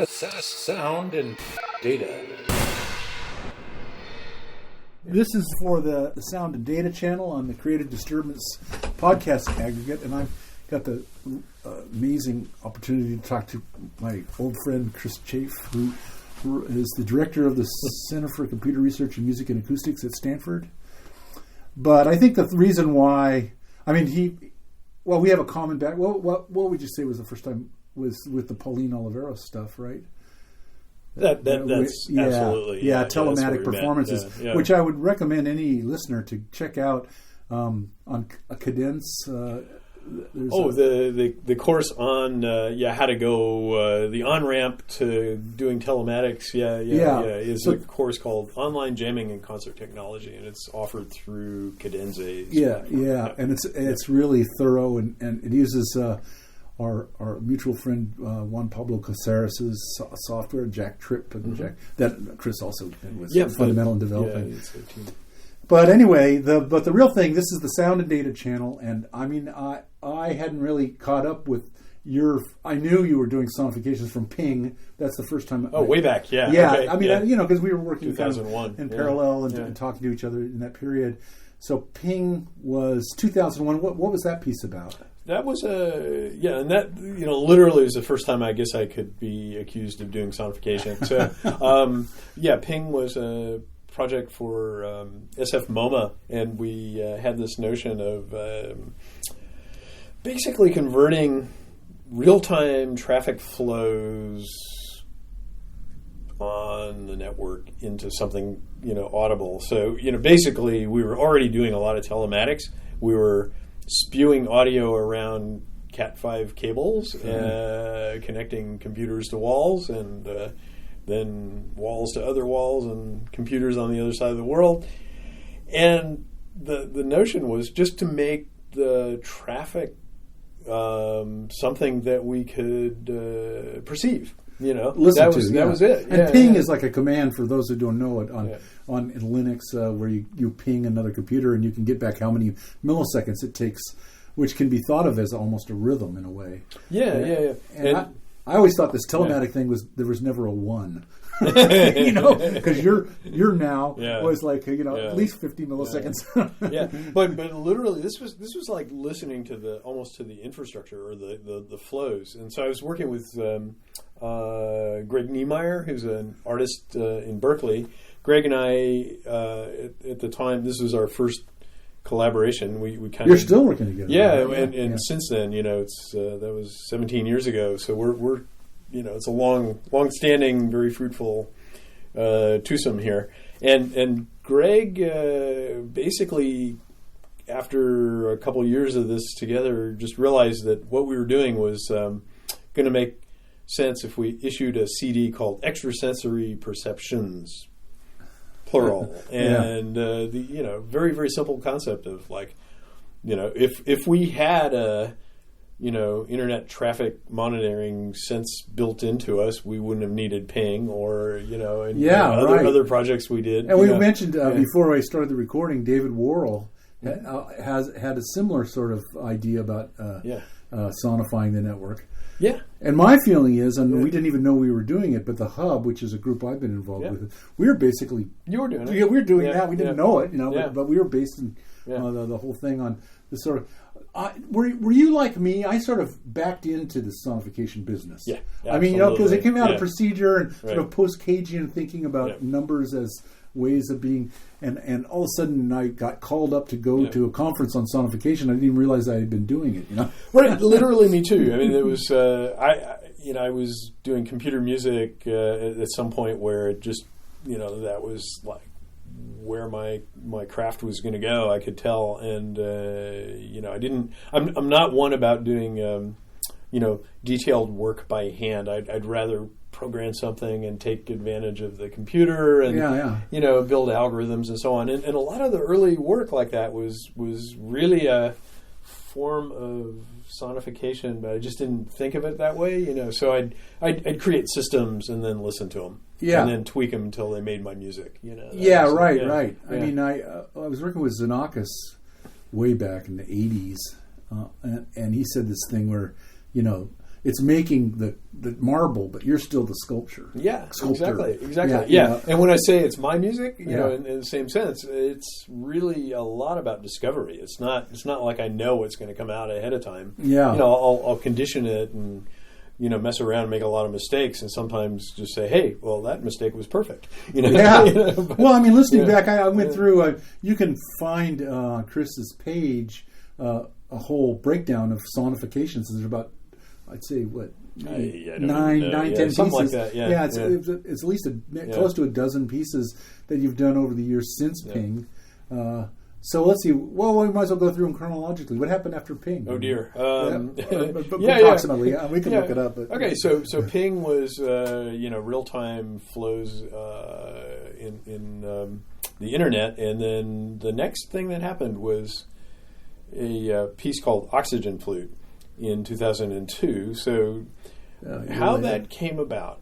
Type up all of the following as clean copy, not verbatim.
Sound and data. This is for the Sound and Data channel on the Creative Disturbance podcast aggregate, and I've got the amazing opportunity to talk to my old friend Chris Chafe, who is the director of the Center for Computer Research in Music and Acoustics at Stanford. But I think the reason why, we have a common back. What would you say was the first time was with the Pauline Oliveros stuff, right? That's absolutely. Telematic performances, which I would recommend any listener to check out on a Cadence. The course on how to go the on-ramp to doing telematics. Is a course called Online Jamming and Concert Technology, and it's offered through Cadence's platform. And it's really thorough, and it uses our mutual friend Juan Pablo Caceres' software, Jack Tripp, and Jack that Chris also was fundamental in developing. Yeah, it's their team. But anyway, the real thing, this is the Sound and Data channel, and I hadn't really caught up with I knew you were doing sonifications from Ping. That's the first time. Way back, yeah. Yeah, okay. Because we were working 2001 in parallel and talking to each other in that period. So Ping was 2001. What was that piece about? That was literally was the first time I guess I could be accused of doing sonification. So, Ping was a project for SF MoMA, and we had this notion of basically converting real-time traffic flows on the network into something, audible. So, basically we were already doing a lot of telematics. We were spewing audio around Cat5 cables, connecting computers to walls, and then walls to other walls, and computers on the other side of the world. And the notion was just to make the traffic something that we could perceive. That was it. And ping is like a command, for those who don't know it, on Linux, where you ping another computer and you can get back how many milliseconds it takes, which can be thought of as almost a rhythm in a way. And I always thought this telematic thing there was never a one. Because you're now was like at least 50 milliseconds. But literally this was like listening to almost to the infrastructure or the flows. And so I was working with Greg Niemeyer, who's an artist in Berkeley. Greg and I at the time, this was our first collaboration. We kind of. You're still working together. And since then, it's that was 17 years ago. So we're it's a long-standing, very fruitful twosome here. And Greg basically, after a couple of years of this together, just realized that what we were doing was going to make sense if we issued a CD called Extrasensory Perceptions, plural. And the very, very simple concept of if we had a internet traffic monitoring sense built into us, we wouldn't have needed Ping or other projects we did. And we mentioned before I started the recording, David Worrell has had a similar sort of idea about sonifying the network. Yeah. And my feeling is, and we didn't even know we were doing it, but the Hub, which is a group I've been involved with, we were basically... You were doing it. Yeah, we were doing that. We didn't know it, but we were basing the whole thing on this sort of... were you like me? I sort of backed into the sonification business. Yeah, because it came out of procedure and sort of post-Cagean thinking about numbers as ways of being... And all of a sudden I got called up to go to a conference on sonification. I didn't even realize I had been doing it, Right, literally me too. I mean, it was... I was doing computer music at some point where it just, that was like where my craft was going to go. I could tell, and I didn't. I'm not one about doing detailed work by hand. I'd rather program something and take advantage of the computer and build algorithms and so on. And a lot of the early work like that was really a form of sonification, but I just didn't think of it that way, So I'd create systems and then listen to them, and then tweak them until they made my music, Right. I mean, I was working with Xenakis way back in the 80s, and he said this thing where, it's making the marble, but you're still the sculpture. Yeah, Sculptor. exactly. Yeah. And when I say it's my music, you Yeah. know, in the same sense, it's really a lot about discovery. It's not like I know what's going to come out ahead of time. Yeah. You know, I'll condition it and, you know, mess around and make a lot of mistakes, and sometimes just say, hey, well, that mistake was perfect. You know? Yeah. You know, but- Well, I mean, listening Yeah. back, I went through. You can find Chris's page a whole breakdown of sonifications. There's about, I'd say, what, I don't nine, even know. 10 Yeah, pieces. something like that. Yeah, it's at least Yeah. close to a dozen pieces that you've done over the years since Ping. So let's see. Well, we might as well go through them chronologically. What happened after Ping? Oh dear. Approximately. Yeah, we can look it up. But, Okay, so Ping was real time flows in the internet, and then the next thing that happened was a piece called Oxygen Flute in 2002. So how that came about.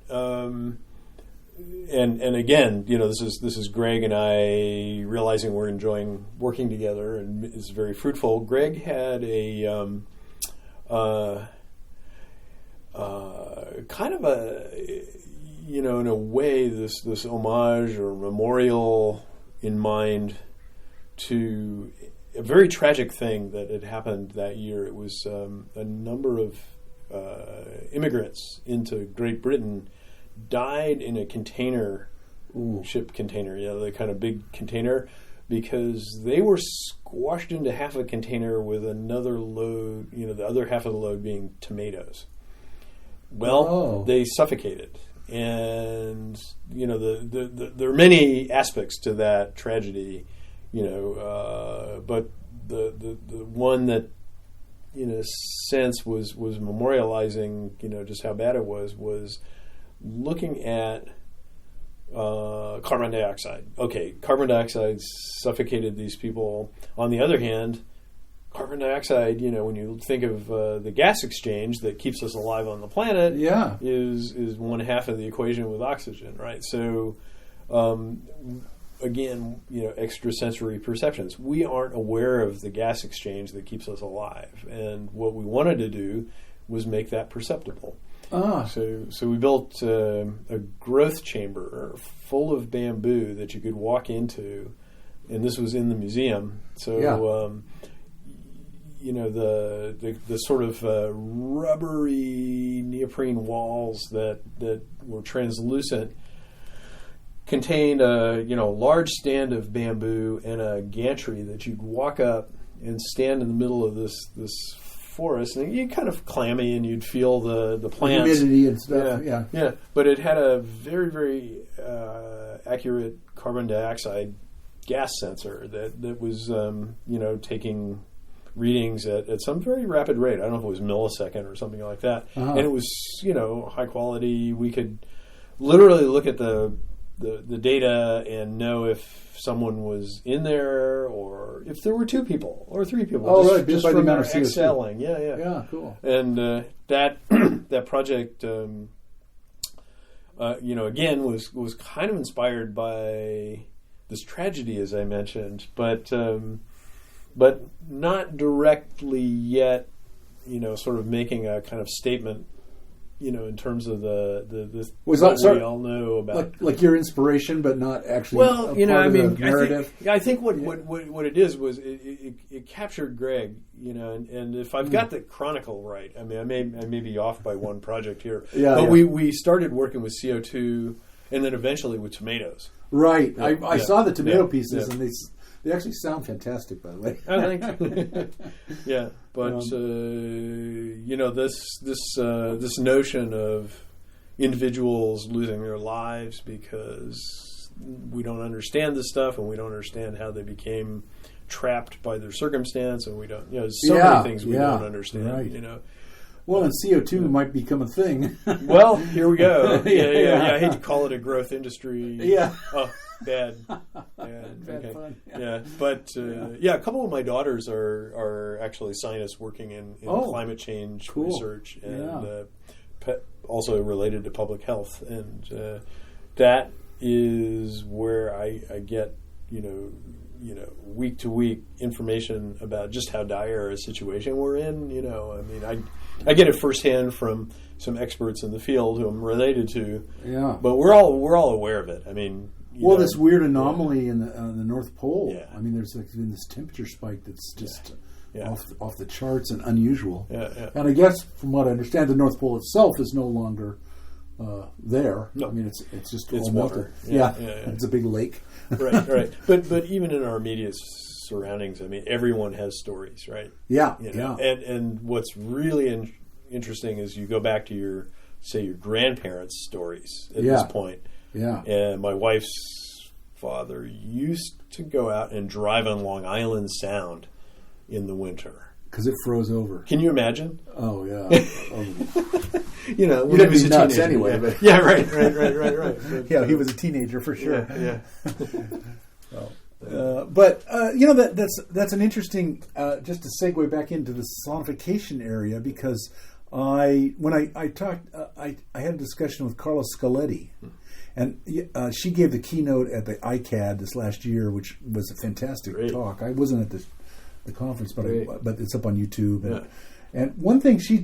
And again, you know, this is Greg and I realizing we're enjoying working together, and it's very fruitful. Greg had a kind of a, you know, in a way, this homage or memorial in mind to a very tragic thing that had happened that year. It was a number of immigrants into Great Britain died in a container, ship container, the kind of big container, because they were squashed into half a container with another load, you know, the other half of the load being tomatoes. Well, they suffocated. And, you know, there are many aspects to that tragedy, you know, but the one that, in a sense, was memorializing, you know, just how bad it was looking at carbon dioxide. Okay, carbon dioxide suffocated these people. On the other hand, carbon dioxide, you know, when you think of the gas exchange that keeps us alive on the planet, is one half of the equation with oxygen, right? So, again, you know, extrasensory perceptions. We aren't aware of the gas exchange that keeps us alive, and what we wanted to do was make that perceptible. So we built a growth chamber full of bamboo that you could walk into, and this was in the museum. So, you know, the sort of rubbery neoprene walls that were translucent contained a large stand of bamboo and a gantry that you'd walk up and stand in the middle of this forest, and you're kind of clammy, and you'd feel the plants, humidity and stuff. Yeah. But it had a very, very accurate carbon dioxide gas sensor that was taking readings at some very rapid rate. I don't know if it was millisecond or something like that. And it was, you know, high quality. We could literally look at the data and know if someone was in there, or if there were 2 people or 3 people. Just by the from amount of CO2. excelling. Yeah, cool. And that that project, again was kind of inspired by this tragedy, as I mentioned, but not directly yet. You know, sort of making a kind of statement, you know, in terms of the was what that we all know about, like your inspiration, but not actually. Well, you know, I mean, narrative. I think what it is was it captured Greg, you know, and if I've got the chronicle right, I mean, I may be off by one project here, but we started working with CO2, and then eventually with tomatoes. Right, I saw the tomato pieces, and they actually sound fantastic, by the way. Oh, thank you. Yeah, but you know, this notion of individuals losing their lives because we don't understand this stuff, and we don't understand how they became trapped by their circumstance, and we don't, you know, many things we don't understand. Right. You know. Well, and CO2 might become a thing. Well, here we go. Yeah. I hate to call it a growth industry. Yeah. Oh, bad. Bad fun. Yeah, but a couple of my daughters are actually scientists working in climate change research, and also related to public health, and that is where I get, week to week information about just how dire a situation we're in. I mean, I get it firsthand from some experts in the field who I'm related to. Yeah. But we're all aware of it. I mean, this weird anomaly in the North Pole. Yeah. I mean, there's been this temperature spike that's just Yeah. off the charts and unusual. Yeah. And I guess, from what I understand, the North Pole itself is no longer there. No. I mean, it's just It's all water. melted. Yeah. It's a big lake. Right. But even in our immediate surroundings, I mean, everyone has stories, right? Yeah. And what's really interesting is you go back to your grandparents' stories at this point. Yeah. And my wife's father used to go out and drive on Long Island Sound in the winter. Because it froze over. Can you imagine? Oh, yeah. When You'd he was be a nuts teenager. anyway. Yeah. But Yeah, right. But, yeah, he was a teenager for sure. Yeah. That's an interesting. Just to segue back into the sonification area, because I had a discussion with Carla Scaletti, and she gave the keynote at the ICAD this last year, which was a fantastic talk. I wasn't at the conference, but it's up on YouTube. And one thing she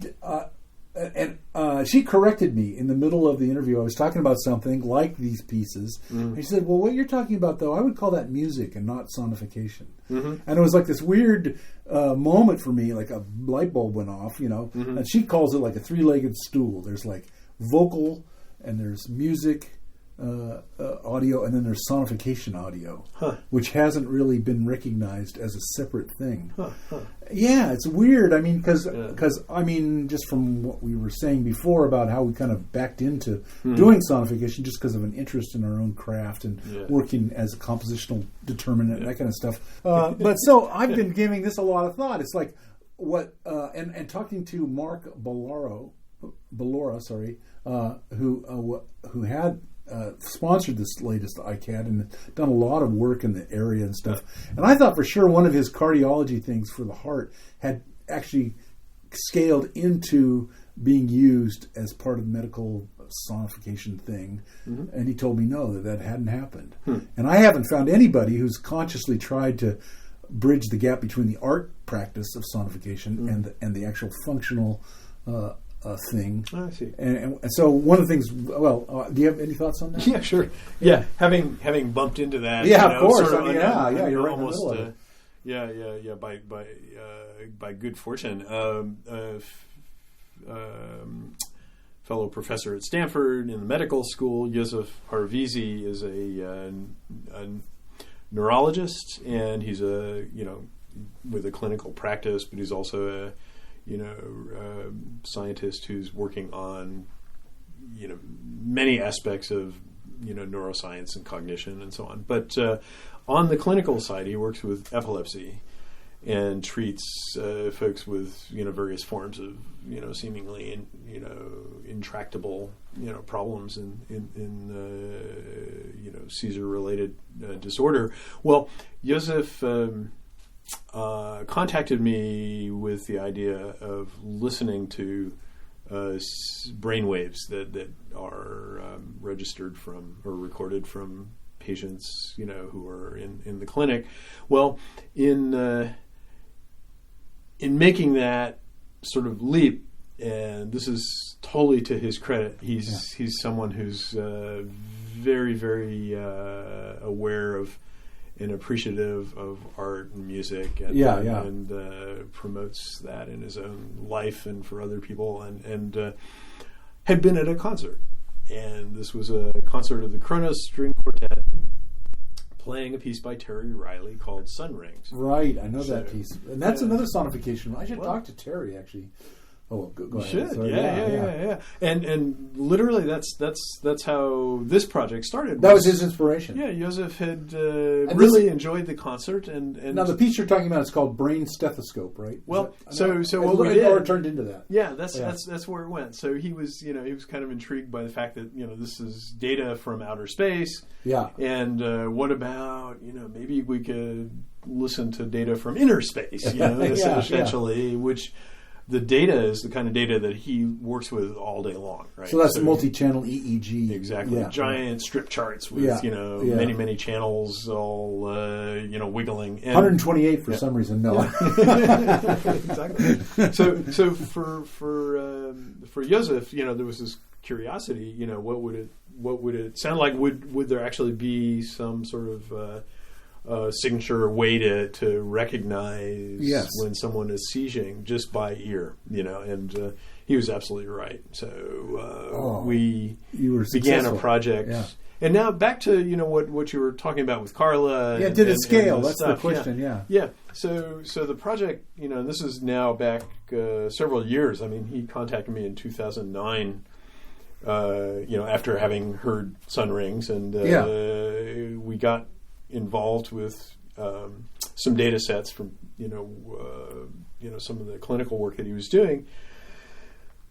corrected me in the middle of the interview. I was talking about something like these pieces, and she said, "Well, what you're talking about, though, I would call that music and not sonification." And it was like this weird moment for me, like a light bulb went off, And she calls it like a three-legged stool. There's like vocal, and there's music, audio, and then there's sonification audio, which hasn't really been recognized as a separate thing. Yeah, it's weird. I mean, because just from what we were saying before about how we kind of backed into doing sonification just because of an interest in our own craft and working as a compositional determinant and that kind of stuff. But so I've been giving this a lot of thought. It's like and talking to Mark Ballora, who had sponsored this latest ICAD and done a lot of work in the area and stuff. And I thought for sure one of his cardiology things for the heart had actually scaled into being used as part of the medical sonification thing. And he told me no, that hadn't happened. And I haven't found anybody who's consciously tried to bridge the gap between the art practice of sonification and the actual functional thing. I see. And so one of the things. Well, do you have any thoughts on that? Yeah, sure. Yeah, having bumped into that. Yeah, of course. Sort of, you're right almost, in the middle of it. By good fortune, fellow professor at Stanford in the medical school, Joseph Harvizi, is a neurologist, and he's with a clinical practice, but he's also a scientist who's working on many aspects of neuroscience and cognition and so on. But on the clinical side, he works with epilepsy and treats folks with various forms of seemingly intractable problems in seizure related disorder. Well, Joseph contacted me with the idea of listening to brain waves that are registered from or recorded from patients who are in the clinic. Well, in making that sort of leap, and this is totally to his credit, he's someone who's very, very aware of and appreciative of art and music, and promotes that in his own life and for other people, and had been at a concert, and this was a concert of the Kronos String Quartet playing a piece by Terry Riley called Sun Rings. Right, I know that piece, and that's another sonification. I should talk to Terry actually. Oh, well, go ahead. Should. Sorry. Yeah. And literally, that's how this project started. That was his inspiration. Yeah, Joseph had really enjoyed the concert, and now the piece you're talking about is called Brain Stethoscope, right? Well, so what we did, or turned into that. Yeah, that's where it went. So he was kind of intrigued by the fact that this is data from outer space. Yeah. And what about maybe we could listen to data from inner space? Essentially, which the data is the kind of data that he works with all day long, right? So that's multi-channel EEG. Exactly. Yeah. Giant strip charts with, many channels all, wiggling. And 128 for some reason, no. Exactly. So for Joseph, there was this curiosity, what would it sound like? Would there actually be some sort of signature way to recognize when someone is seizing just by ear, and he was absolutely right. So we began a project. Yeah. And now back to what you were talking about with Carla. Yeah, did it scale? And that's stuff. the question. Yeah. So the project, and this is now back several years. I mean, he contacted me in 2009. After having heard Sun Rings, and we got involved with some data sets from some of the clinical work that he was doing,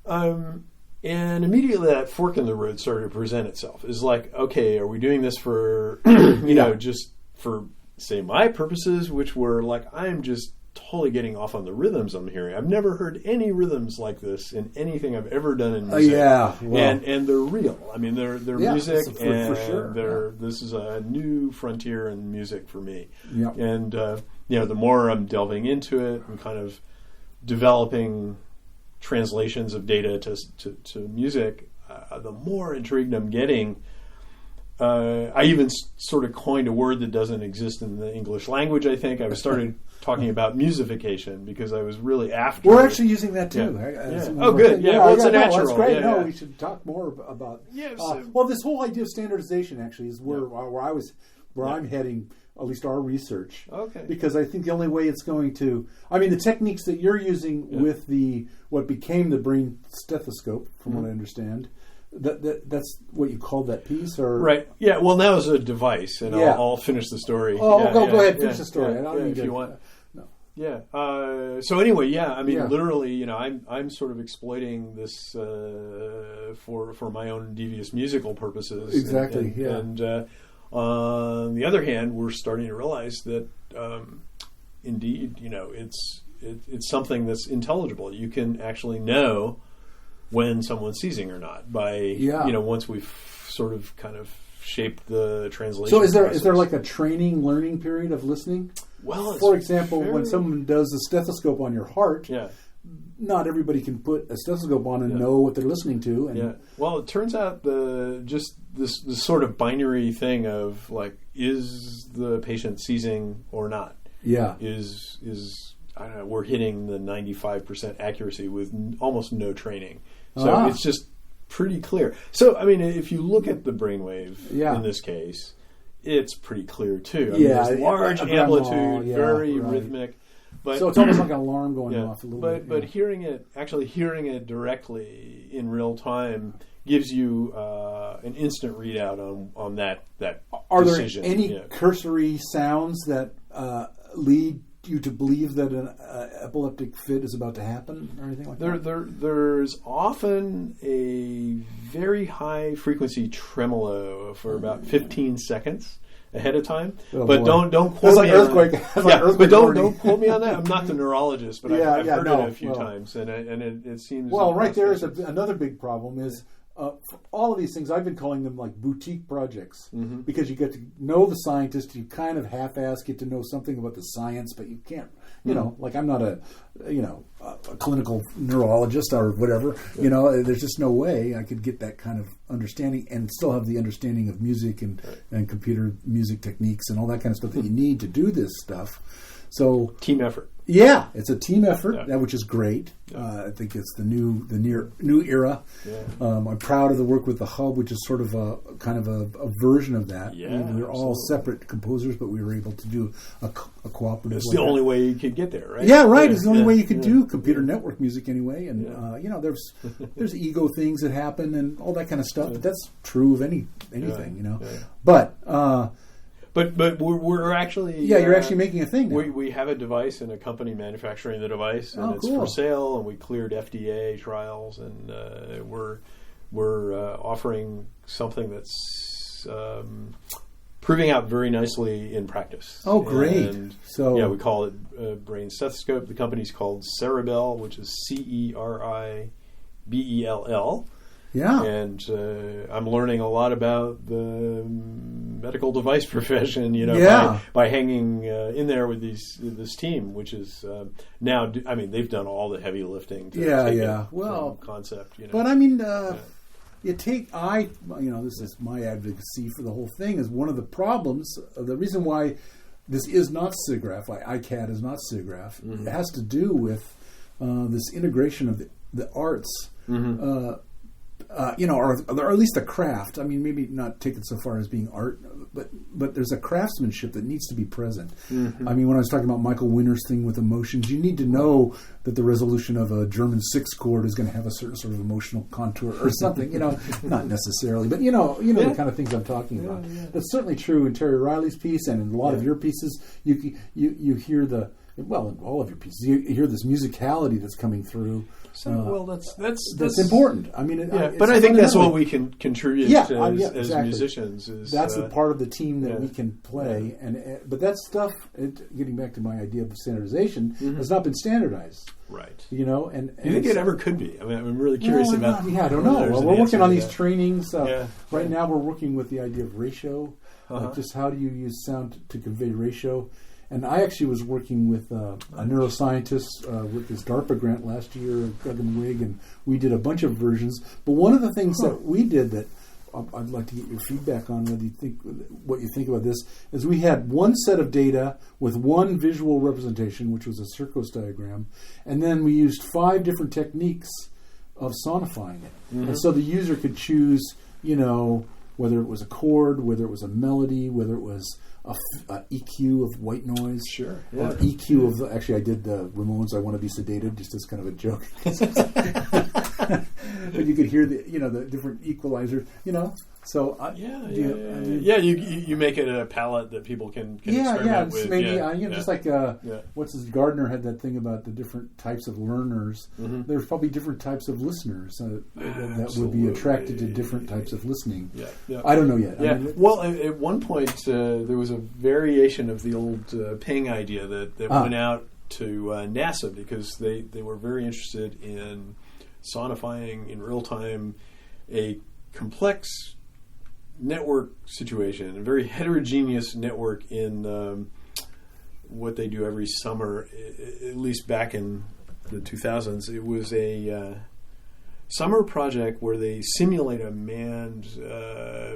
and immediately that fork in the road started to present itself. It's like, okay, are we doing this for just for, say, my purposes, which were like, I'm just totally getting off on the rhythms I'm hearing. I've never heard any rhythms like this in anything I've ever done in music. And they're real. I mean, they're music, for sure. This is a new frontier in music for me. Yeah. And the more I'm delving into it and kind of developing translations of data to music, the more intrigued I'm getting. I even sort of coined a word that doesn't exist in the English language. I think I started talking about musification because I was really after. We're actually using that too. Yeah. Oh, good. Yeah, well, it's a natural. That's great. Yeah, we should talk more about. Yeah. Well, this whole idea of standardization actually is where I'm heading. At least our research. Okay. Because I think the only way it's going to, the techniques that you're using with what became the brain stethoscope, from what I understand. That's what you called that piece, or right? Yeah. Well, now it's a device, and I'll finish the story. Oh, go ahead, finish the story. If you want. No. Yeah. So anyway, literally, I'm sort of exploiting this for my own devious musical purposes. Exactly. And on the other hand, we're starting to realize that indeed, it's something that's intelligible. You can actually know when someone's seizing or not by once we've sort of kind of shaped the translation. So is there like a training learning period of listening? Well, for example, when someone does a stethoscope on your heart, not everybody can put a stethoscope on and know what they're listening to. And well, it turns out this sort of binary thing of like, is the patient seizing or not? Yeah, is I don't know. We're hitting the 95% accuracy with almost no training. So it's just pretty clear. So, I mean, if you look at the brainwave in this case, it's pretty clear too. There's large amplitude, very rhythmic. But, so it's almost like an alarm going off a little bit. But hearing it directly in real time gives you an instant readout on that Are decision. There any cursory sounds that lead you to believe that an epileptic fit is about to happen or anything like that? There's often a very high frequency tremolo for about 15 seconds ahead of time. But don't quote me on that. But don't quote me on that. I'm not the neurologist, but I've heard it a few times, and it seems. Well, right there is another big problem is. For all of these things, I've been calling them like boutique projects because you get to know the scientist, you kind of half-ass get to know something about the science, but you can't, like I'm not a clinical neurologist or whatever, there's just no way I could get that kind of understanding and still have the understanding of music and computer music techniques and all that kind of stuff that you need to do this stuff. So team effort. Yeah, it's a team effort, which is great. I think it's the new era. Yeah. I'm proud of the work with the Hub, which is sort of a kind of a version of that. Yeah, we're all separate composers, but we were able to do a cooperative. It's the only way you could get there, right? Yeah, right. It's the only way you could do computer network music anyway. And there's ego things that happen and all that kind of stuff. But that's true of anything, Yeah. But we're actually you're actually making a thing now. We have a device and a company manufacturing the device, and it's for sale. And we cleared FDA trials, and we're offering something that's proving out very nicely in practice. Oh, great! And, So yeah, we call it brain stethoscope. The company's called Cerebell, which is Ceribell. yeah, And I'm learning a lot about the medical device profession, Yeah. by hanging in there with this team, which is now. I mean, they've done all the heavy lifting. To Yeah, take yeah. it Well, from concept. but I mean, this is my advocacy for the whole thing. Is one of the problems. The reason why this is not SIGGRAPH, why ICAD is not SIGGRAPH, it has to do with this integration of the arts. Or at least a craft. I mean, maybe not take it so far as being art, but there's a craftsmanship that needs to be present. I mean, when I was talking about Michael Winner's thing with emotions, you need to know that the resolution of a German 6 chord is going to have a certain sort of emotional contour or something. Not necessarily, but the kind of things I'm talking about. That's certainly true in Terry Riley's piece and in a lot of your pieces. You hear in all of your pieces, you hear this musicality that's coming through. That's important. I mean, but I think that's what we can contribute as exactly. musicians. That's the part of the team that we can play, but that stuff. Getting back to my idea of standardization, has not been standardized. Right. And you think it ever could be? I mean, I'm really curious about. I don't know. Well, we're working on these trainings. Right now, we're working with the idea of ratio. Just how do you use sound to convey ratio? And I actually was working with a neuroscientist with this DARPA grant last year, Guggen Wig, and we did a bunch of versions. But one of the things that we did that I'd like to get your feedback on, what you think about this, is we had one set of data with one visual representation, which was a Circos diagram, and then we used 5 different techniques of sonifying it. And so the user could choose, whether it was a chord, whether it was a melody, whether it was a EQ of white noise, sure, or EQ of actually I did the Ramones "I Want to Be Sedated" just as kind of a joke, but you could hear the different equalizers, So you make it a palette that people can experiment with. Maybe just like what's his Gardner had that thing about the different types of learners. There's probably different types of listeners that would be attracted to different types of listening. I don't know yet. Yeah. At one point there was a variation of the old ping idea that went out to NASA because they were very interested in sonifying in real time a complex network situation, a very heterogeneous network in what they do every summer, at least back in the 2000s. It was a summer project where they simulate a manned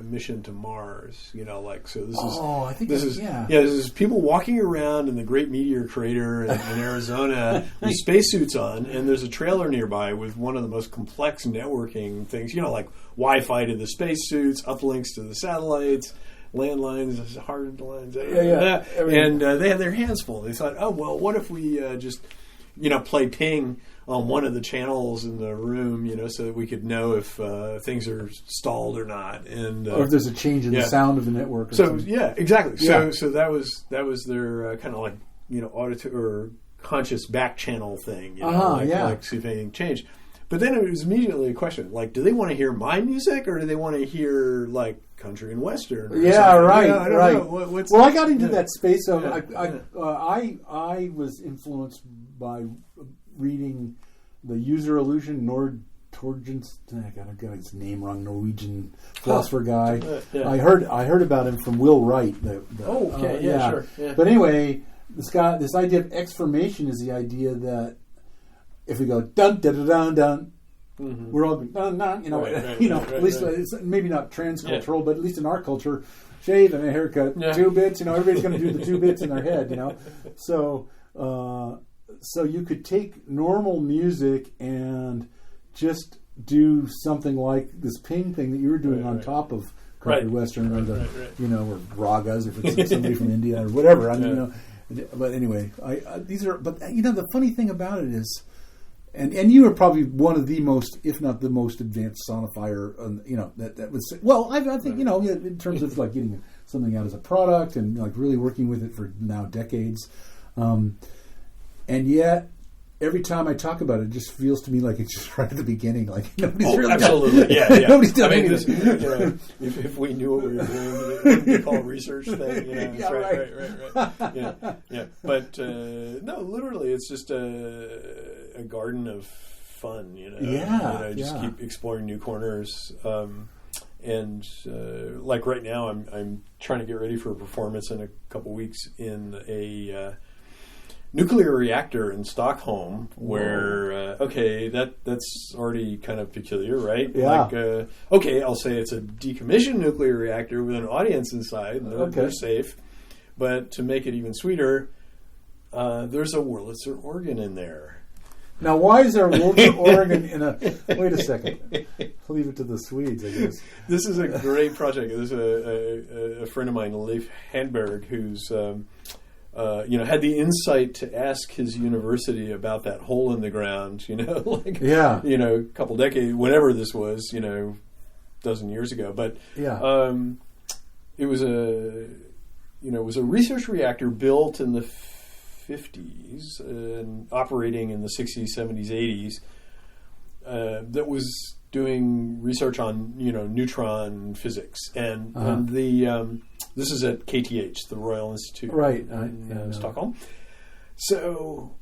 mission to Mars. This is people walking around in the Great Meteor Crater in Arizona with spacesuits on, and there's a trailer nearby with one of the most complex networking things. Like Wi-Fi to the spacesuits, uplinks to the satellites, landlines, hard lines, and they had their hands full. They thought, what if we just play ping on one of the channels in the room, so that we could know if things are stalled or not, and or if there's a change in the sound of the network. Exactly. So that was their kind of like auditory or conscious back channel thing, like see if anything changed. But then it was immediately a question, like, do they want to hear my music or do they want to hear like country and western? Right. I don't know. I got into that space of I was influenced by reading The User Illusion, Torgensen. I got his name wrong. Norwegian philosopher guy. I heard about him from Will Wright. Sure. Yeah. But anyway, this idea of exformation is the idea that if we go dun dun dun dun dun, we're all going dun dun. At least it's maybe not transcultural, but at least in our culture, shave and a haircut, 2 bits. Everybody's going to do the 2 bits in their head. So you could take normal music and just do something like this ping thing that you were doing on top of country western or or ragas if it's somebody from India or whatever. But anyway, these are. But the funny thing about it is, and you are probably one of the most, if not the most advanced sonifier. That would say. Well, I think in terms of like getting something out as a product and like really working with it for now decades. And yet, every time I talk about it, it just feels to me like it's just right at the beginning. Like nobody's really absolutely, done, yeah. Nobody's done I mean, anything. if we knew what we were doing, it wouldn't be called research thing. Yeah, right. Yeah. But no, literally, it's just a garden of fun. Just keep exploring new corners. And like right now, I'm trying to get ready for a performance in a couple weeks in a nuclear reactor in Stockholm, where that's already kind of peculiar, right? Yeah. Like I'll say it's a decommissioned nuclear reactor with an audience inside, and they're safe. But to make it even sweeter, there's a Wurlitzer organ in there. Now, why is there a Wurlitzer organ in a... Wait a second. I'll leave it to the Swedes, I guess. This is a great project. There's a friend of mine, Leif Handberg, who's had the insight to ask his university about that hole in the ground. A couple decades, whenever this was, dozen years ago. But it was a research reactor built in the 50s and operating in the 60s, 70s, 80s that was doing research on neutron physics and this is at KTH, the Royal Institute, in Stockholm. So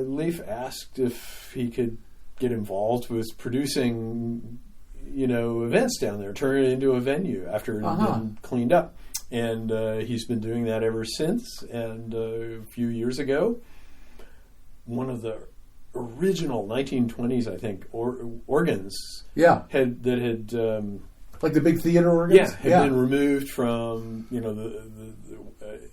Leif asked if he could get involved with producing events down there, turn it into a venue after it had been cleaned up. And he's been doing that ever since. And a few years ago, one of the original 1920s, I think, organs had like the big theater organs, had been removed from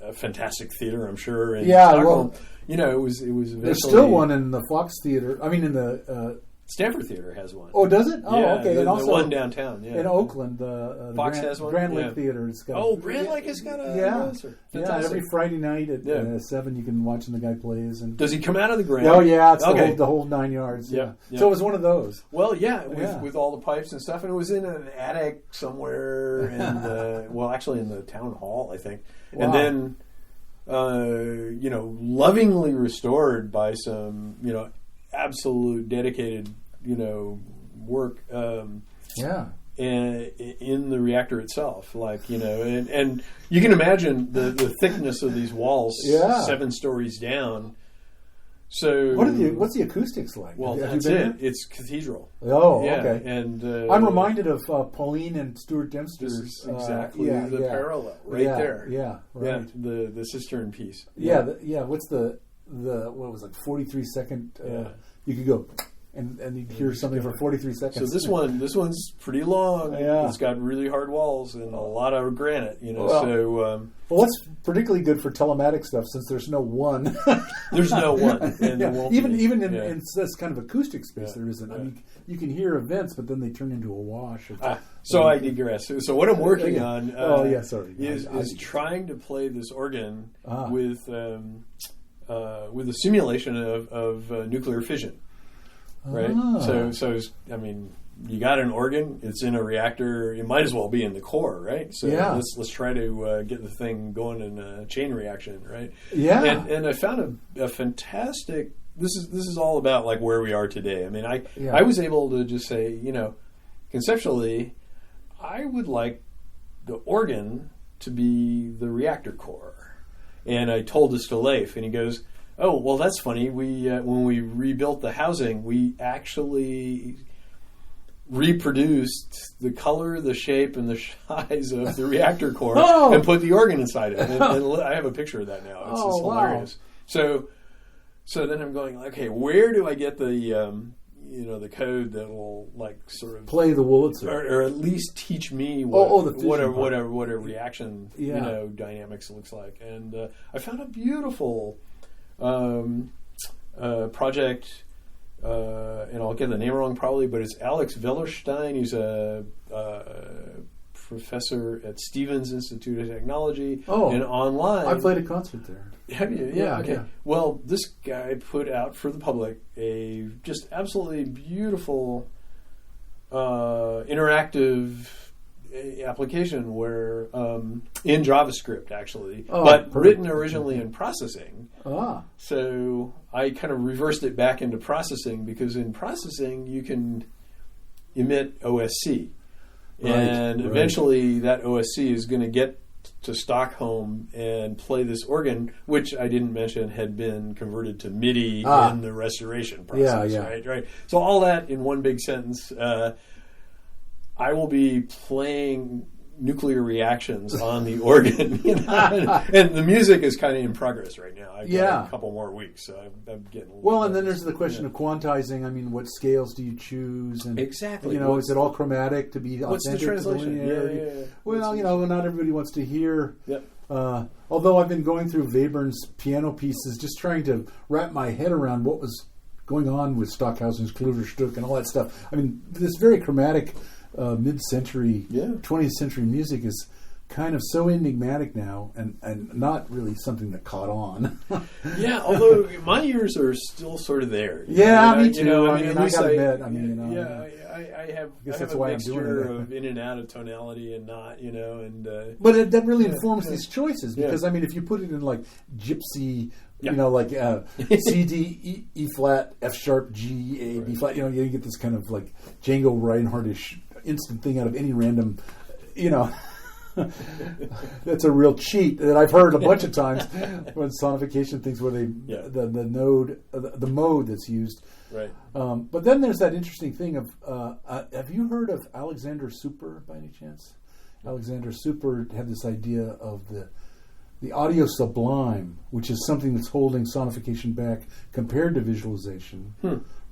a fantastic theater, I'm sure. In Stockholm. It was eventually, there's still one in the Fox Theater. I mean, in the Stanford Theater has one. Oh, does it? Oh, okay. And also the one downtown. Yeah. In Oakland, the Fox has one. Grand Lake Theater. It's got Grand Lake has got a Fantastic. Every Friday night at 7, you can watch and the guy plays. And does he come out of the ground? Oh yeah, it's the whole 9 yards. Yeah. So it was one of those. Well, with all the pipes and stuff, and it was in an attic somewhere in actually in the town hall, I think, and then lovingly restored by some absolute dedicated work in the reactor itself, and you can imagine the thickness of these walls 7 stories down. So what's the acoustics like? Well, that's it. It's cathedral. Oh, okay. And I'm reminded of Pauline and Stuart Dempster's exactly the parallel there. Yeah, right. Yeah, the cistern piece. What's the what was it? 43-second. You could go. And you'd hear something for 43 seconds. So this one's pretty long. Yeah. It's got really hard walls and a lot of granite. Well, what's particularly good for telematic stuff, since there's no one. There's no one. And even in this kind of acoustic space, there isn't. I mean, you can hear events, but then they turn into a wash. So I digress. So what I'm working on is trying to play this organ with a simulation of nuclear fission. Right. So I mean, you got an organ. It's in a reactor. It might as well be in the core, right? So let's try to get the thing going in a chain reaction, right? Yeah. And I found a fantastic. This is all about like where we are today. I mean, I was able to just say, conceptually, I would like the organ to be the reactor core, and I told this to Leif, and he goes, "Oh, well, that's funny. We when we rebuilt the housing, we actually reproduced the color, the shape, and the size of the reactor core and put the organ inside it. And I have a picture of that now. It's hilarious. So then I'm going, okay, where do I get the the code that will like sort of play the Wurlitzer, or at least teach me what a reaction dynamics looks like. And I found a beautiful project, and I'll get the name wrong probably, but it's Alex Wellerstein. He's a professor at Stevens Institute of Technology and online. I played a concert there. Have you? Yeah, okay. Yeah. Well, this guy put out for the public a just absolutely beautiful interactive application where in JavaScript actually, Oh, but perfect. written originally in processing. Ah, So I kind of reversed it back into processing because in processing you can emit OSC, and right. eventually that OSC is going to get to Stockholm and play this organ, which I didn't mention had been converted to MIDI in the restoration process. Yeah. Right. So all that in one big sentence. I will be playing nuclear reactions on the organ, and the music is kind of in progress right now. I've got a couple more weeks, so I'm getting. Well, and then there's the question of quantizing. I mean, what scales do you choose? And exactly, is it all chromatic to be authentic? What's the translation? Yeah. Well, not everybody wants to hear. Yep. Although I've been going through Webern's piano pieces, just trying to wrap my head around what was going on with Stockhausen's Kluverstück and all that stuff. I mean, this very chromatic. Mid-century, 20th century music is kind of so enigmatic now, and not really something that caught on. Yeah, although my ears are still sort of there. Me too. I gotta admit, I have that's a why mixture I'm doing it. of in and out of tonality and not, But that really informs these choices because I mean, if you put it in like gypsy. Like C, D, E flat, F sharp, G, A, B flat. You get this kind of like Django Reinhardt-ish instant thing out of any random. That's a real cheat that I've heard a bunch of times when sonification things where they the node the mode that's used. Right. But then there's that interesting thing of have you heard of Alexander Super by any chance? Alexander Super had this idea of the audio sublime, which is something that's holding sonification back compared to visualization.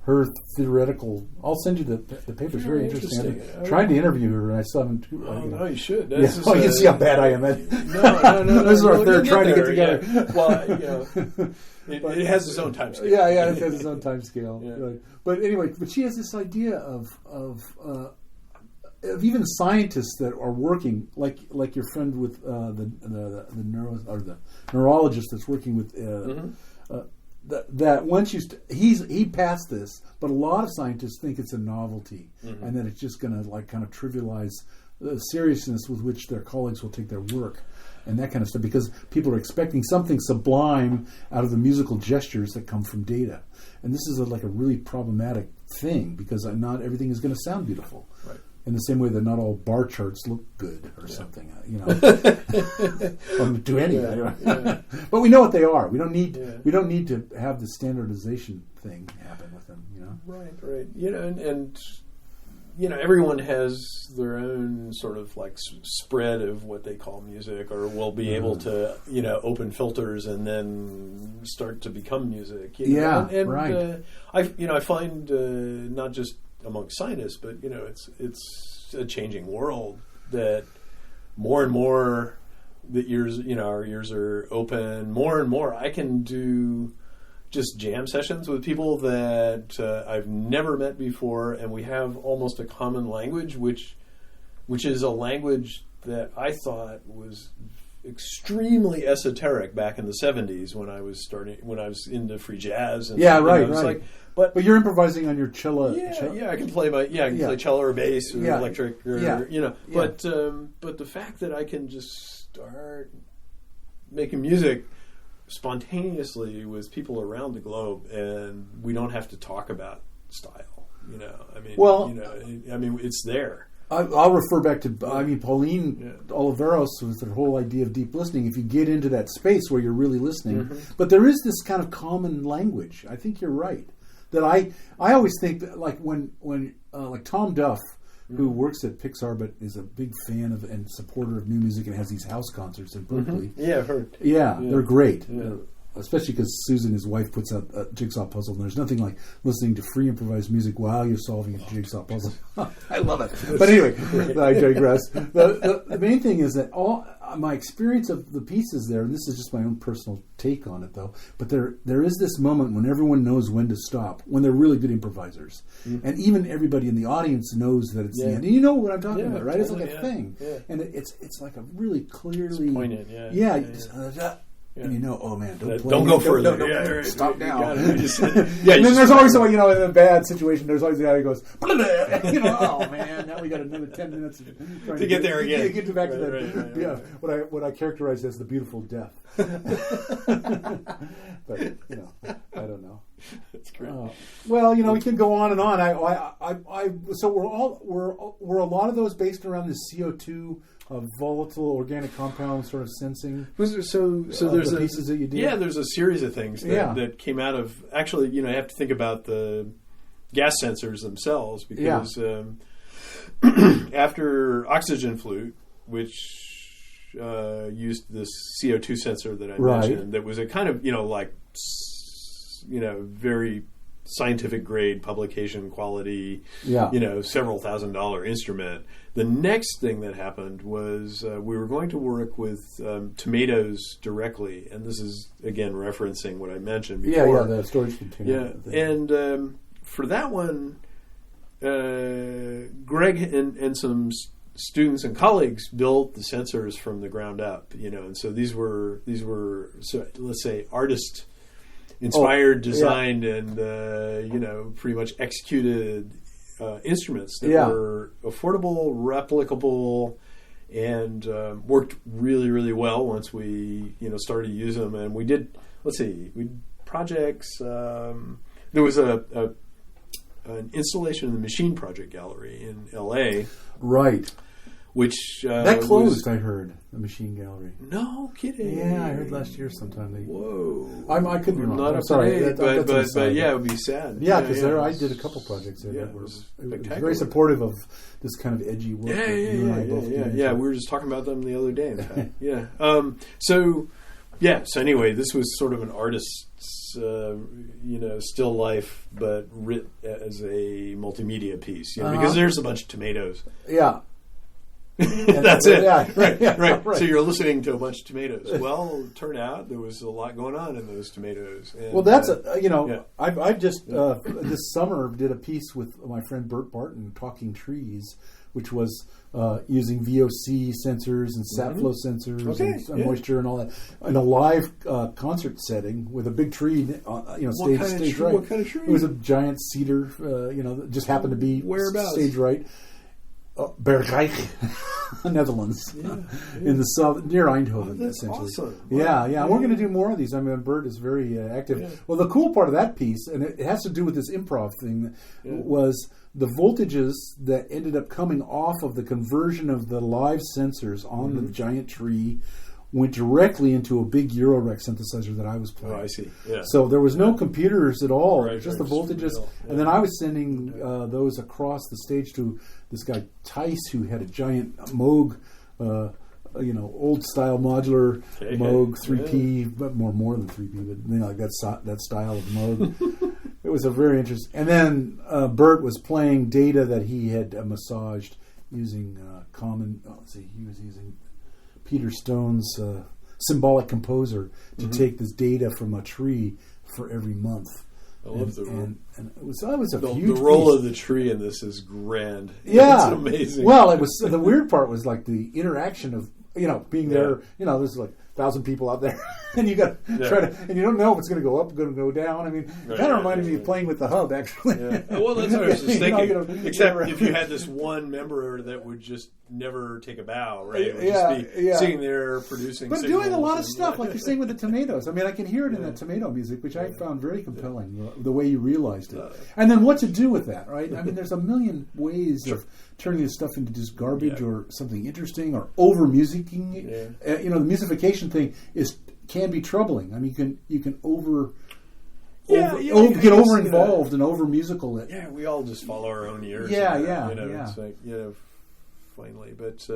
Her theoretical, I'll send you the paper. It's very interesting. I'm trying to interview her, and I still haven't. No, you should. You can see how bad I am at it. No. This is our third trying to get together. Yeah. Well, it has its own time scale. Yeah, it has its own time scale. Right. But anyway, she has this idea of even scientists that are working, like your friend with the neurologist that's working with that once he passed this, but a lot of scientists think it's a novelty and that it's just going to kind of trivialize the seriousness with which their colleagues will take their work and that kind of stuff because people are expecting something sublime out of the musical gestures that come from data, and this is a really problematic thing because not everything is going to sound beautiful. Right. In the same way that not all bar charts look good or something, or do any. But we know what they are. We don't need to have the standardization thing happen with them. Right. And everyone has their own sort of like spread of what they call music, or will be able to open filters and then start to become music. Right. I find not just among scientists, but it's a changing world that more and more the ears, our ears are open. More and more, I can do just jam sessions with people that I've never met before, and we have almost a common language, which is a language that I thought was extremely esoteric back in the 70s when I was into free jazz. And, right. But you're improvising on your cello. Yeah, I can play play cello or bass or electric or But the fact that I can just start making music spontaneously with people around the globe, and we don't have to talk about style. It's there. I'll refer back to Pauline Oliveros with the whole idea of deep listening. If you get into that space where you're really listening, but there is this kind of common language. I think you're right. That I always think that like when Tom Duff, who works at Pixar but is a big fan of and supporter of new music and has these house concerts in Berkeley. Yeah, I've heard. Yeah, they're great. Especially because Susan, his wife, puts out a jigsaw puzzle, and there's nothing like listening to free improvised music while you're solving a jigsaw puzzle. I love it. But anyway, I digress. The main thing is that all my experience of the pieces there, and this is just my own personal take on it, though, but there is this moment when everyone knows when to stop, when they're really good improvisers. And even everybody in the audience knows that it's the end. And you know what I'm talking about, right? Totally, it's like a thing. And it's like a really clearly... It's poignant, And you know, oh man, don't go further. Don't stop now. And then there's always someone, in a bad situation, there's always the guy who goes, oh man, now we got another 10 minutes to get there again. Get back to that. What I characterize as the beautiful death. But I don't know. That's great. Well, we can go on and on. So were a lot of those based around the CO2 volatile organic compound sort of sensing? So there's the pieces that you did. Yeah, there's a series of things that came out of. Actually, I have to think about the gas sensors themselves because after oxygen flute, which used this CO2 sensor that I mentioned, that was a kind of very scientific grade publication quality, several $1,000 instrument. The next thing that happened was we were going to work with tomatoes directly, and this is again referencing what I mentioned before. The storage container. And for that one, Greg and some students and colleagues built the sensors from the ground up, and so these were let's say artist inspired, designed, and pretty much executed instruments that were affordable, replicable, and worked really, really well once we started to use them. And we did projects. There was an installation in the Machine Project Gallery in L.A. Right. Which that closed, I heard, the Machine Gallery. No kidding. Yeah, I heard last year sometime. Whoa. I could be wrong. Not I'm sorry. But yeah, it would be sad. Yeah, because I did a couple projects there that were very supportive of this kind of edgy work. Yeah, we were just talking about them the other day, in fact. So anyway, this was sort of an artist's, still life, but writ as a multimedia piece, because there's a bunch of tomatoes. Yeah. That's it. Yeah, right. So you're listening to a bunch of tomatoes. Well, it turned out there was a lot going on in those tomatoes. And, well, that's I just this summer did a piece with my friend Bert Barton, Talking Trees, which was using VOC sensors and sap flow sensors and moisture and all that in a live concert setting with a big tree, stage right. What kind of tree? It was a giant cedar, that just happened to be stage right. Bergijk, Netherlands, in the south near Eindhoven, essentially. Awesome. Yeah. We're going to do more of these. I mean, Bert is very active. Yeah. Well, the cool part of that piece, and it has to do with this improv thing, was the voltages that ended up coming off of the conversion of the live sensors on the giant tree went directly into a big Eurorack synthesizer that I was playing. Oh, I see. Yeah. So there was no computers at all, just the just voltages. And then I was sending those across the stage to this guy Tice, who had a giant Moog, old style modular Moog 3P, but more than 3P, but like that style of Moog. It was a very interesting. And then Bert was playing data that he had massaged using he was using Peter Stone's symbolic composer to take this data from a tree for every month. I love the role of the tree in this is grand. Yeah, it's amazing. Well, it was the weird part was like the interaction of being there. There's like 1,000 people out there, and you got to try to, and you don't know if it's going to go up, going to go down. I mean, it kind of reminded me of playing with the hub, actually. Yeah. Well, that's what I was just thinking. Except if you had this one member that would just never take a bow, right? It would just be sitting there producing. But doing a lot of stuff, like you're saying with the tomatoes. I mean, I can hear it in the tomato music, which I found very compelling, the way you realized it. And then what to do with that, right? I mean, there's a million ways of turning this stuff into just garbage or something interesting or over-musicking. The musification thing can be troubling. I mean, you can get over involved and over musical it. Yeah, we all just follow our own ears. It's like finally, but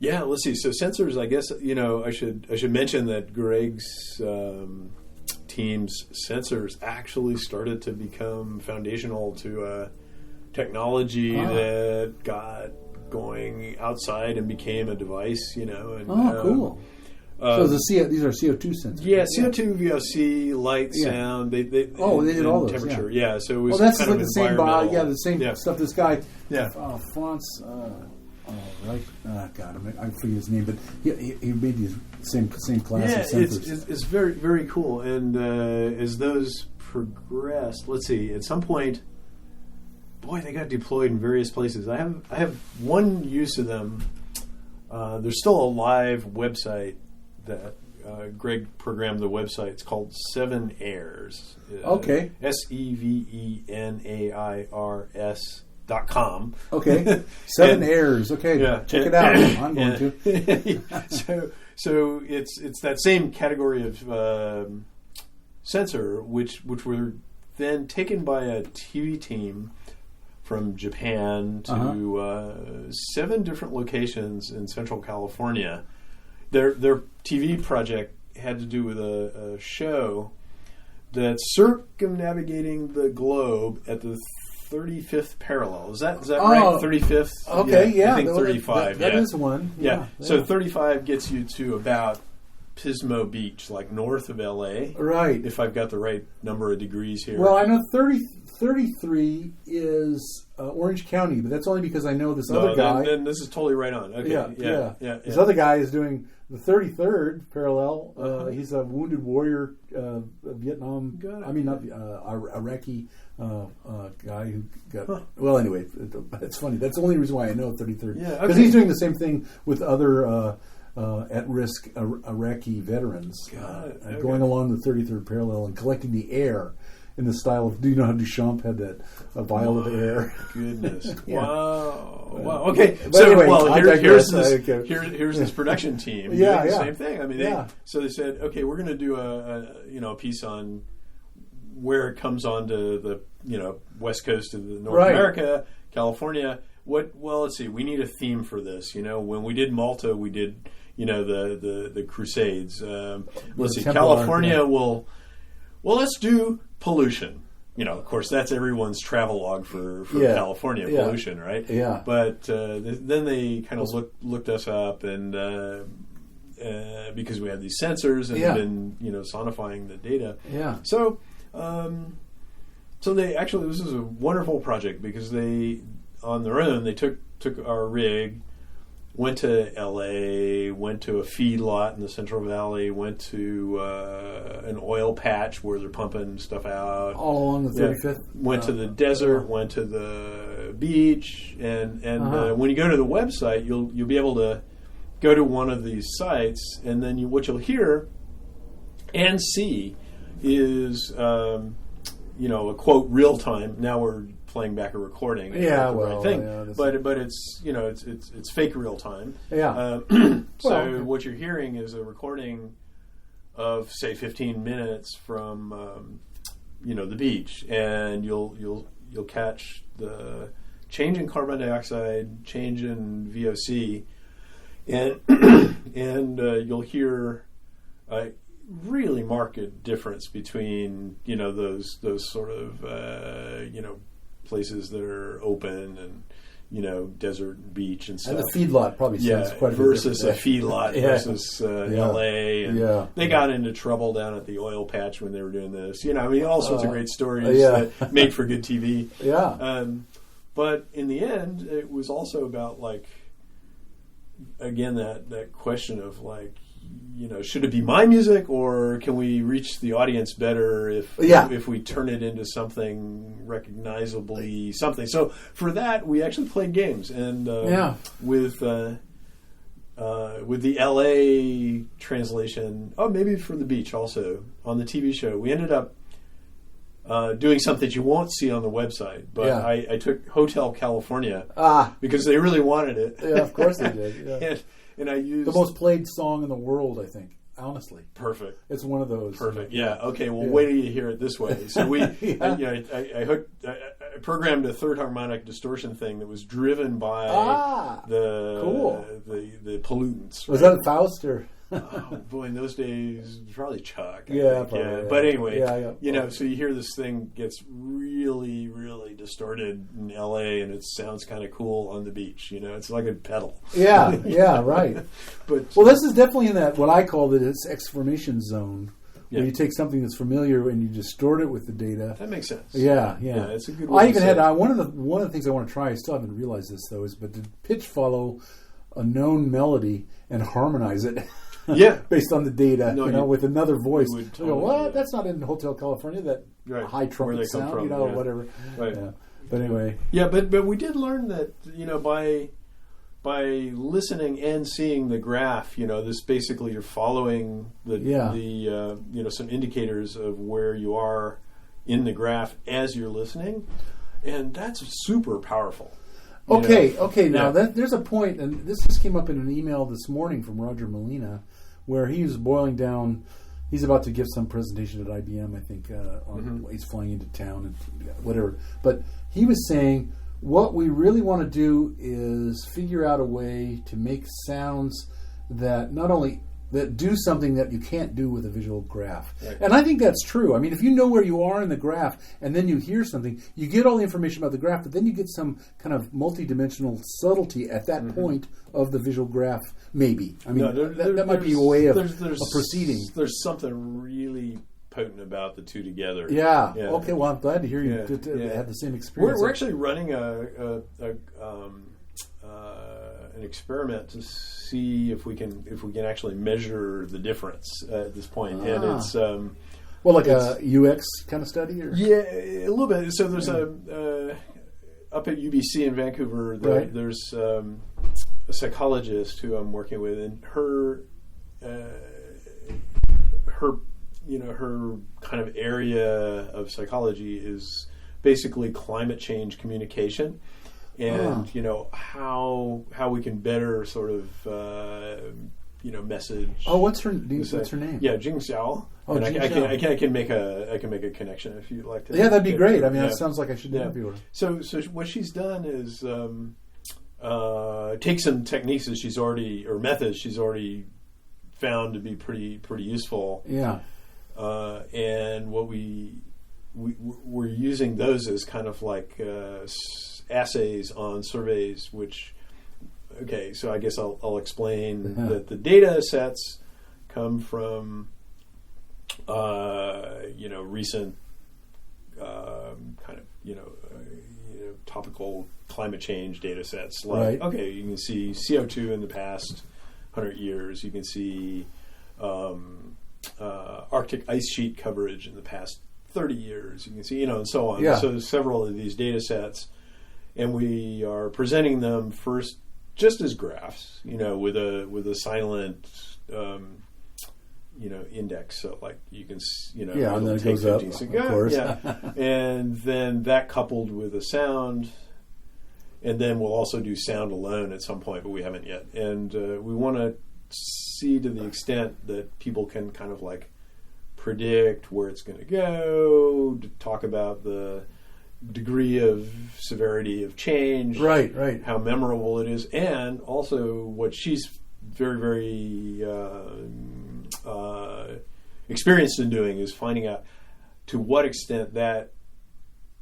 let's see. So sensors, I guess I should mention that Greg's team's sensors actually started to become foundational to technology that got going outside and became a device. Cool. So these are CO2 sensors. Yeah, CO2, VOC, light, sound. They did all those. Temperature. Yeah. So it was that's kind like of the same environmental. the same stuff. This guy, right. God, I forget his name, but he made these same class of sensors. It's very, very cool. And as those progressed, let's see, at some point, boy, they got deployed in various places. I have one use of them. There's still a live website that Greg programmed the website. It's called Seven Airs. Okay. SEVENAIRS.com. Okay. Seven Airs. Okay. Yeah, check it out. I'm going to. So it's that same category of sensor, which were then taken by a TV team from Japan to 7 different locations in Central California. Their TV project had to do with a show that's circumnavigating the globe at the 35th parallel. Is that right? 35th? Okay, yeah. I think 35. That is one. Yeah. So 35 gets you to about Pismo Beach, like north of LA. Right. If I've got the right number of degrees here. Well, I know 33 is Orange County, but that's only because I know this other guy. Then this is totally right on. Okay. Yeah. This other guy is doing the 33rd parallel. He's a wounded warrior, Vietnam. I mean, not Iraqi guy who got. Well, anyway, it's funny. That's the only reason why I know 33rd. Yeah, because he's doing the same thing with other at-risk Iraqi veterans, going along the 33rd parallel and collecting the air in the style of, do you know how Duchamp had that vial of air? Goodness. Yeah. Wow. Okay. But anyway, here's this production team doing the same thing. I mean, they said, okay, we're going to do a piece on where it comes onto the west coast of the North America, California. Well, let's see. We need a theme for this. When we did Malta, we did the Crusades. Let's see. California will. Well, let's do pollution. Of course, that's everyone's travelogue for California pollution, right? Yeah. But then they kind of looked us up, and because we had these sensors and been sonifying the data. Yeah. So they actually, this is a wonderful project because they, on their own, they took our rig, went to LA, went to a feed lot in the Central Valley, went to an oil patch where they're pumping stuff out. All along the 35th? Went to the desert, went to the beach, and when you go to the website, you'll be able to go to one of these sites, and then what you'll hear and see is, a quote, real time. Now we're playing back a recording. Right thing. But it's it's fake real time. Yeah. So what you're hearing is a recording of, say, 15 minutes from the beach, and you'll catch the change in carbon dioxide, change in VOC, and you'll hear a really marked difference between those sort of places that are open and desert beach and stuff. And the feedlot probably sounds quite a bit versus a feedlot versus LA, and they got into trouble down at the oil patch when they were doing this. All sorts of great stories that made for good TV. But in the end, it was also about again that question of should it be my music, or can we reach the audience better if we turn it into something recognizably something? So for that, we actually played games, and with the LA translation, maybe for the beach also on the TV show, we ended up doing something that you won't see on the website, but I took Hotel California because they really wanted it. Yeah, of course they did. Yeah. And I used the most played song in the world, I think. Honestly, perfect. It's one of those. Perfect. Yeah. Okay. Well, wait till you hear it this way. So I programmed a third harmonic distortion thing that was driven by the pollutants. Was that Faust or? Oh boy, in those days, probably Chuck. Probably. But anyway, so you hear this thing gets really, really distorted in LA, and it sounds kind of cool on the beach. It's like a pedal. Yeah, right. But this is definitely in that what I call its X formation zone, where you take something that's familiar and you distort it with the data. That makes sense. Yeah. It's a good way I to even say had it. one of the things I want to try. I still haven't realized this though. But to pitch follow a known melody and harmonize it. Yeah. Based on the data, No, with another voice. would You totally go, do what? that. That's not in Hotel California. That Right. high Where trumpet they come sound, from, or whatever. Right. Yeah. But anyway. Yeah, but we did learn that by listening and seeing the graph, this basically you're following the some indicators of where you are in the graph as you're listening, and that's super powerful. Okay. Now there's a point, and this just came up in an email this morning from Roger Molina, where he was boiling down. He's about to give some presentation at IBM, I think. He's flying into town and whatever. But he was saying what we really want to do is figure out a way to make sounds that not only that do something that you can't do with a visual graph. Right. And I think that's true. I mean, if you know where you are in the graph and then you hear something, you get all the information about the graph, but then you get some kind of multidimensional subtlety at that point of the visual graph, maybe. I mean, that might be a way of proceeding. There's something really potent about the two together. Yeah. Okay, well, I'm glad to hear you have the same experience. We're actually running an experiment to see if we can actually measure the difference at this point, and it's like a UX kind of study, or a little bit. So there's up at UBC in Vancouver. There's a psychologist who I'm working with, and her kind of area of psychology is basically climate change communication. And how we can better sort of message. Oh, what's her name? Yeah, Jing Xiao. Oh, and Jing I can make a connection if you'd like to. Yeah, that'd be great. I mean, that sounds like I should interview her. So what she's done is take some techniques that methods she's already found to be pretty useful. Yeah. And what we're using those as kind of like assays on surveys, so I guess I'll explain that the data sets come from recent topical climate change data sets, like you can see CO2 in the past 100 years, you can see Arctic ice sheet coverage in the past 30 years, you can see and so on. So several of these data sets, and we are presenting them first just as graphs, with a silent, index. So like you can, and then it goes up, of course. And then that coupled with a sound, and then we'll also do sound alone at some point, but we haven't yet. And we want to see to the extent that people can kind of like predict where it's going to go, to talk about the degree of severity of change, right, how memorable it is, and also what she's very, very experienced in doing is finding out to what extent that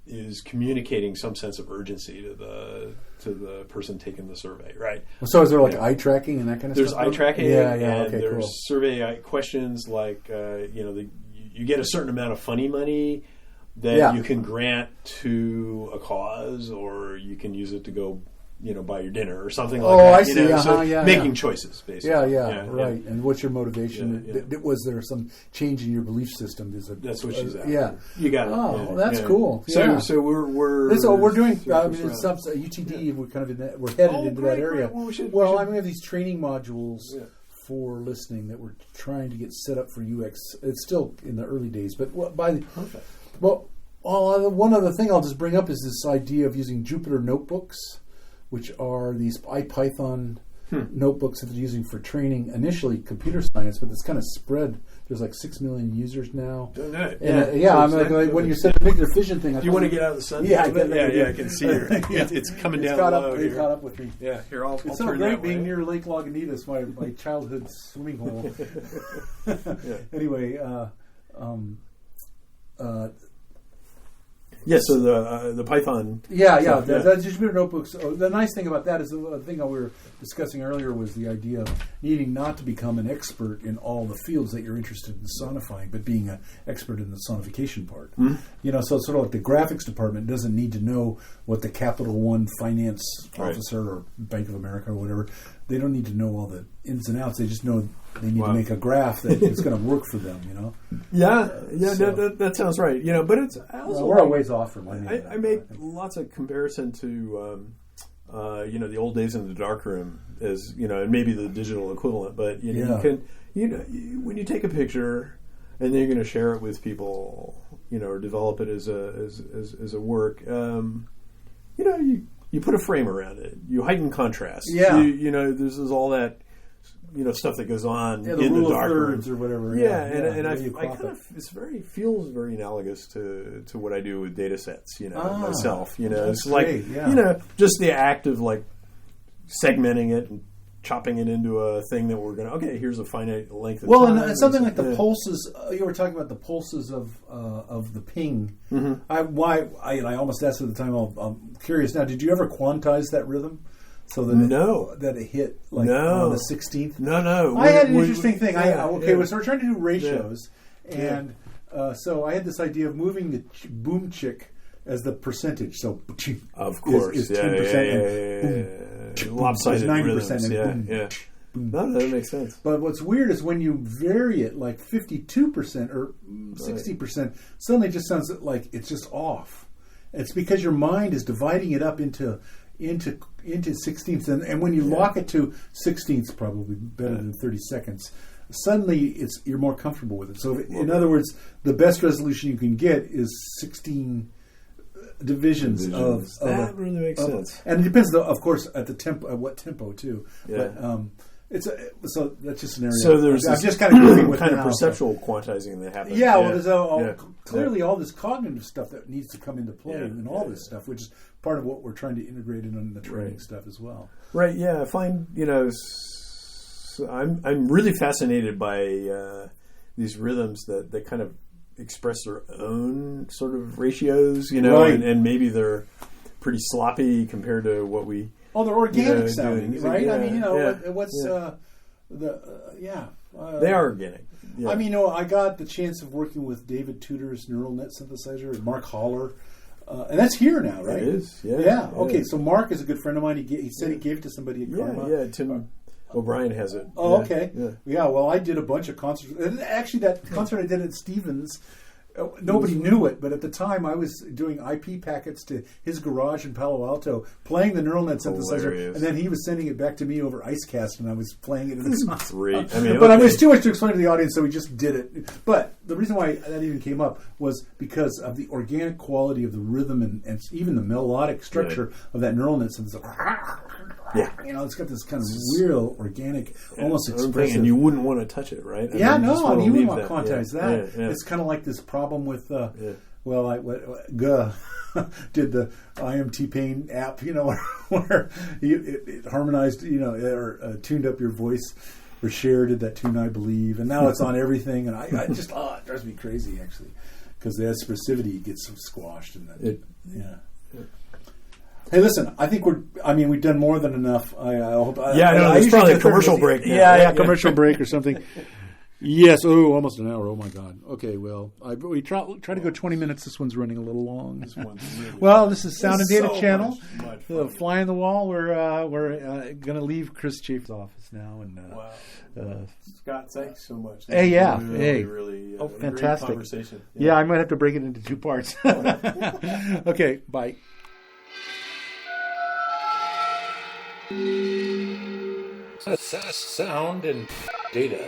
is communicating some sense of urgency to the person taking the survey, right? So is there like eye tracking and that kind of stuff? There's eye tracking, and there's cool. survey questions like you get a certain amount of funny money that you can grant to a cause, or you can use it to go, buy your dinner or something like that. I see. So making choices, basically. Right. And what's your motivation? Was there some change in your belief system? That's what she's at. Yeah, you got it. Oh, that's cool. So we're that's what we're doing. I mean, it's UTD. We're kind of in that. We're headed into that area. Right. Well, we have these training modules for listening that we're trying to get set up for UX. It's still in the early days, but perfect. Well, one other thing I'll just bring up is this idea of using Jupyter notebooks, which are these IPython notebooks that they're using for training initially computer science, but it's kind of spread. There's like 6 million users now. I'm like when you said the nuclear fission thing. Do you want to get out of the sun? Yeah, I can see it. It's coming down low. It caught up with me. Yeah, here I'll it's turn so great that being way. near Lake Lagunitas, my childhood swimming hole. Yeah, so the Python. Yeah, stuff, the distributed notebooks. The nice thing about that is the thing that we were discussing earlier was the idea of needing not to become an expert in all the fields that you're interested in sonifying, but being an expert in the sonification part. Mm-hmm. You know, so it's sort of like the graphics department doesn't need to know what the Capital One finance officer or Bank of America or whatever. They don't need to know all the ins and outs. They just know they need to make a graph that is going to work for them. You know. That sounds right. You know, but it's also we're a ways off from. I make lots of comparison to the old days in the darkroom as and maybe the digital equivalent. But you can when you take a picture and then you're going to share it with people, or develop it as a work. You put a frame around it. You heighten contrast. Yeah. There's all that stuff that goes on the in rule the of dark thirds room. or whatever. And I kind of feels very analogous to what I do with data sets. Myself. It's like just the act of like segmenting it and chopping it into a thing that we're going to, here's a finite length of time. And something like the pulses, you were talking about the pulses of the ping. Mm-hmm. I almost asked at the time, I'm curious now, did you ever quantize that rhythm? So that that it hit on the 16th? No. I had an interesting thing. So we're trying to do ratios, and so I had this idea of moving the boom chick as the percentage. So of course is 10%. Lopsided 90%. No, that makes sense. But what's weird is when you vary it like 52% or 60%, suddenly it just sounds like it's just off. It's because your mind is dividing it up into 16ths, and when you lock it to 16ths, probably better than 30 seconds. Suddenly, you're more comfortable with it. So, in other words, the best resolution you can get is 16 divisions of that really makes sense. And it depends, of course, at the tempo, at what tempo too. Yeah. But so that's just an area. So there's I'm just kind of goofing with kind of perceptual quantizing that happens. Yeah, well, there's clearly all this cognitive stuff that needs to come into play and all this stuff, which is part of what we're trying to integrate in the training stuff as well. Right. Yeah. I find I'm really fascinated by these rhythms that kind of express their own sort of ratios, and maybe they're pretty sloppy compared to what we. Oh, they're organic sounding, right? Yeah, I mean, they are organic. Yeah. I mean, I got the chance of working with David Tudor's neural net synthesizer and Mark Holler. And that's here now, right? It is, yeah. Okay, so Mark is a good friend of mine. He said he gave it to somebody at CCRMA. Yeah, Tim O'Brien has it. Oh, okay. Yeah, well, I did a bunch of concerts. Actually, that concert I did at Stevens, nobody knew it, but at the time I was doing IP packets to his garage in Palo Alto, playing the neural net synthesizer, and then he was sending it back to me over IceCast, and I was playing it in the concert. Great. But it's too much to explain to the audience, so we just did it. But the reason why that even came up was because of the organic quality of the rhythm and even the melodic structure of that neural net synthesizer. Yeah. It's got this kind of real, organic, almost expressive. And you wouldn't want to touch it, right? You wouldn't want to quantize that. Yeah. It's kind of like this problem with, did the IMT Pain app, where it harmonized, or tuned up your voice. Or Cher did that tune, I believe, and now it's on everything, and I just it drives me crazy actually, because the expressivity gets squashed in that. Hey, listen, I think we've done more than enough. I hope. There's probably a commercial break. Yeah, commercial break or something. Yes. Oh, almost an hour. Oh my God. Okay. Well, we try to go 20 minutes. This one's running a little long. This one's really well, this is Sound and Data Channel. Much Fly on the Wall. We're going to leave Chris Chafe's office now. And wow. Scott, thanks so much. Hey, yeah. Really, fantastic great conversation. Yeah, I might have to break it into two parts. Okay. Bye. Sound and data.